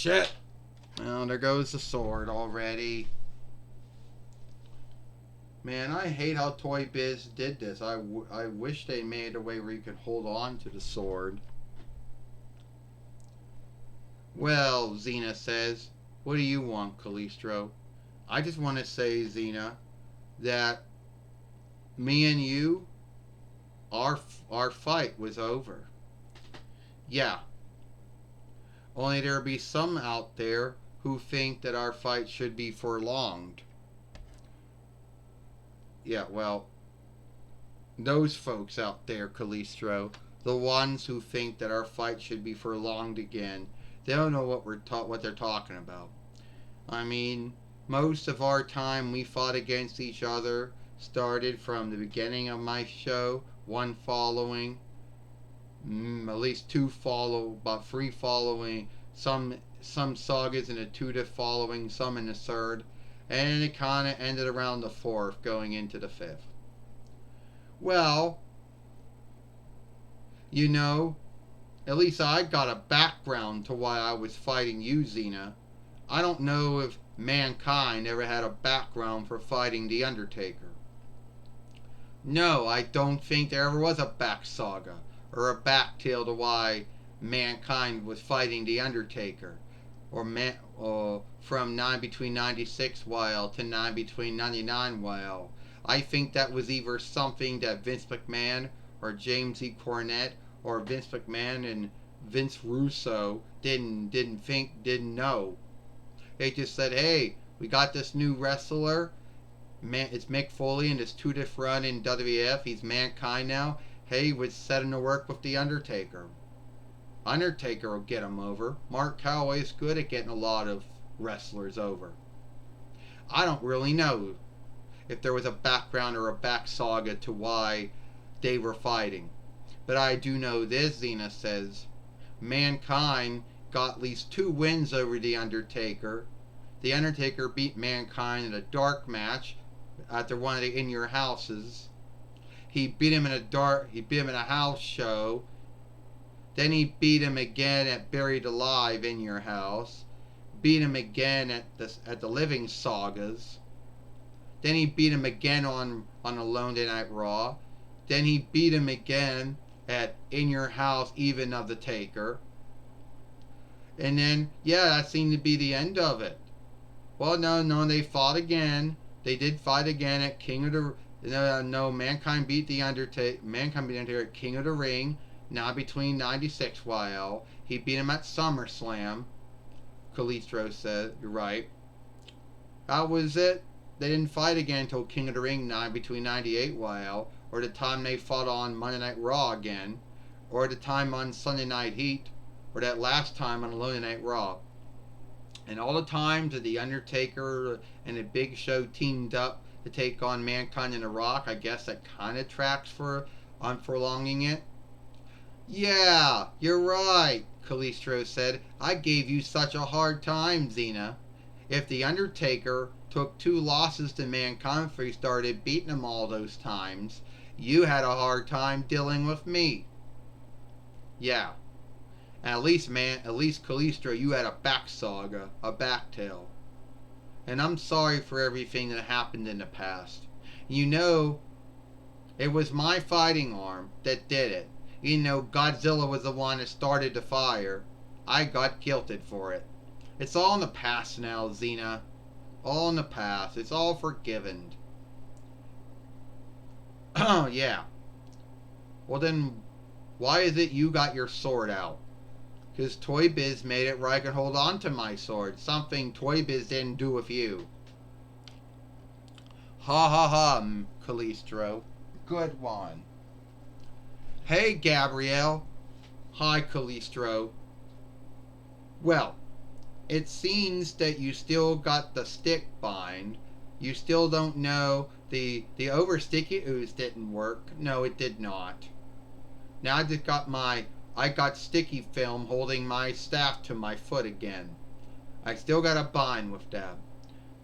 shit. Well, there goes the sword already. Man, I hate how Toy Biz did this. I wish they made a way where you could hold on to the sword. Well, Xena says, what do you want, Callisto? I just want to say, Xena, that me and you, our fight was over. Yeah. Only there'll be some out there who think that our fight should be prolonged. Yeah, well, those folks out there, Callisto, the ones who think that our fight should be prolonged again, they don't know what they're talking about. I mean, most of our time we fought against each other started from the beginning of my show, one following, at least two follow, about three following, some sagas in the two to following, some in the third, and it kind of ended around the fourth, going into the fifth. Well, you know, at least I got a background to why I was fighting you, Xena. I don't know if mankind ever had a background for fighting the Undertaker. No, I don't think there ever was a back saga or a back tale to why mankind was fighting the Undertaker, or from between 96 while to between 99 while. I think that was either something that Vince McMahon or James E. Cornette or Vince McMahon and Vince Russo didn't know. They just said, hey, we got this new wrestler. It's Mick Foley and his two different run in WWF. He's Mankind now. Hey, he was setting to work with the Undertaker. Undertaker will get him over. Mark Calloway's good at getting a lot of wrestlers over. I don't really know if there was a background or a back saga to why they were fighting. But I do know this, Xena says. Mankind got at least 2 wins over the Undertaker. The Undertaker beat Mankind in a dark match after one of the In Your Houses. He beat him in a house show. Then he beat him again at Buried Alive in Your House. Beat him again at the Living Sagas. Then he beat him again on Alone Night Raw. Then he beat him again at In Your House, Even of the Taker. And then, yeah, that seemed to be the end of it. Well, no, they fought again. They did fight again at King of the... No, Mankind beat the Undertaker. Mankind beat the Undertaker at King of the Ring. Now between 96 YL. He beat him at SummerSlam. Callisto said, you're right. That was it. They didn't fight again until King of the Ring between 98 YL. Or the time they fought on Monday Night Raw again. Or the time on Sunday Night Heat. Or that last time on Monday Night Raw. And all the times that the Undertaker and the Big Show teamed up to take on Mankind and The Rock, I guess that kind of tracks on prolonging it. Yeah, you're right, Callisto said. I gave you such a hard time, Xena. If the Undertaker took 2 losses to Mankind before he started beating him all those times, you had a hard time dealing with me. Yeah. And at least Callisto, you had a back saga, a back tale. And I'm sorry for everything that happened in the past. You know, it was my fighting arm that did it. You know, Godzilla was the one that started the fire. I got guilted for it. It's all in the past now, Xena. All in the past. It's all forgiven. Oh, yeah. Well then, why is it you got your sword out? Because Toy Biz made it where I could hold on to my sword. Something Toy Biz didn't do with you. Ha ha ha, Callisto. Good one. Hey, Gabrielle. Hi, Callisto. Well, it seems that you still got the stick bind. You still don't know the over sticky ooze didn't work. No, it did not. Now I got sticky film holding my staff to my foot again. I still got a bind with that.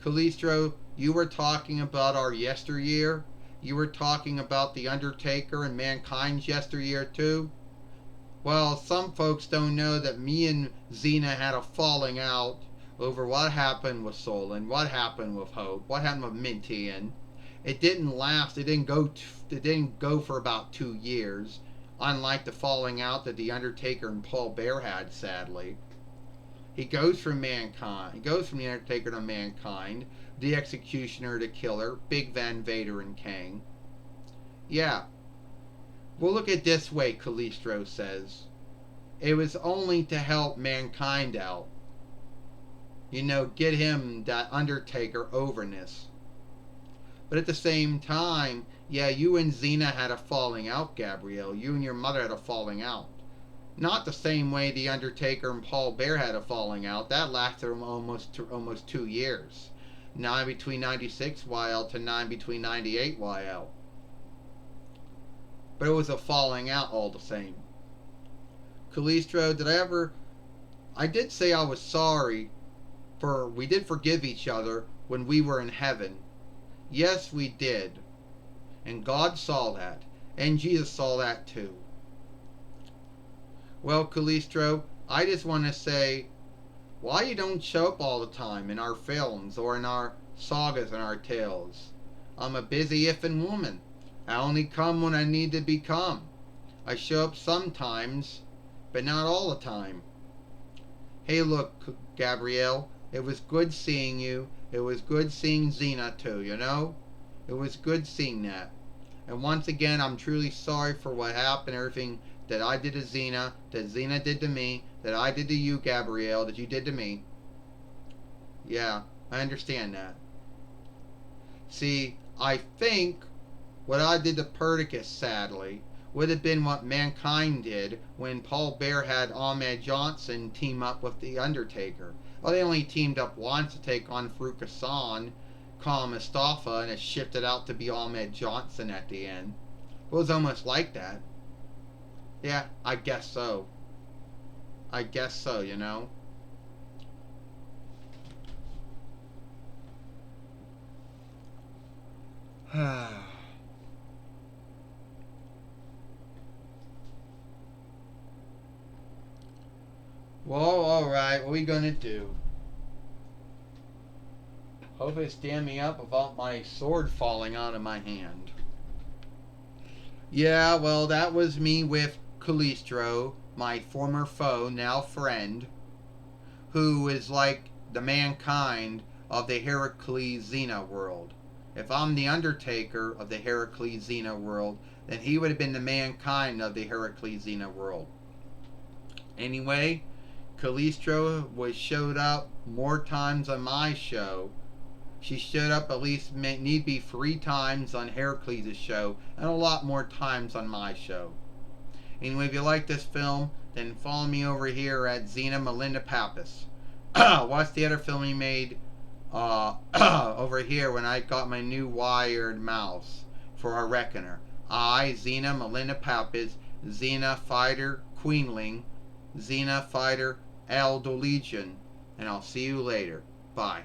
Callisto, you were talking about our yesteryear? You were talking about the Undertaker and Mankind's yesteryear too? Well, some folks don't know that me and Xena had a falling out over what happened with Solon, what happened with Hope, what happened with Minty, and it didn't last. It didn't go. It didn't go for about 2 years, unlike the falling out that the Undertaker and Paul Bear had. Sadly, he goes from Mankind. He goes from the Undertaker to Mankind, the Executioner to Killer, Big Van Vader and Kang. Yeah, we'll look at it this way. Callisto says it was only to help Mankind out. Get him that Undertaker overness. But at the same time, yeah, you and Xena had a falling out, Gabrielle. You and your mother had a falling out. Not the same way the Undertaker and Paul Bear had a falling out. That lasted almost 2 years. 9 between 96 YL to 9 between 98 YL. But it was a falling out all the same. Callisto, I did say I was sorry we did forgive each other when we were in heaven. Yes, we did. And God saw that. And Jesus saw that too. Well, Callisto, I just want to say, why you don't show up all the time in our films or in our sagas and our tales? I'm a busy effing woman. I only come when I need to become. I show up sometimes, but not all the time. Hey, look, Gabrielle, it was good seeing you. It was good seeing Xena too, It was good seeing that. And once again, I'm truly sorry for what happened, everything that I did to Xena, that Xena did to me, that I did to you, Gabrielle, that you did to me. Yeah, I understand that. See, I think what I did to Perdiccas, sadly, would have been what Mankind did when Paul Bear had Ahmed Johnson team up with The Undertaker. Well, they only teamed up once to take on Farouk Hassan, Khan Mustafa, and it shifted out to be Ahmed Johnson at the end. It was almost like that. Yeah, I guess so. I guess so, Well, alright, what are we gonna do? Hope they stand me up without my sword falling out of my hand. Yeah, well, that was me with Callisto, my former foe, now friend, who is like the Mankind of the Heracles Xena world. If I'm the Undertaker of the Heracles Xena world, then he would have been the Mankind of the Heracles Xena world. Anyway, Callisto showed up more times on my show. She showed up at least need be 3 times on Heracles' show and a lot more times on my show. Anyway, if you like this film, then follow me over here at Xena Melinda Pappas. Watch the other film he made over here when I got my new wired mouse for our Reckoner. Xena Melinda Pappas, Xena Fighter Queenling, Xena Fighter Aldo Legion, and I'll see you later. Bye.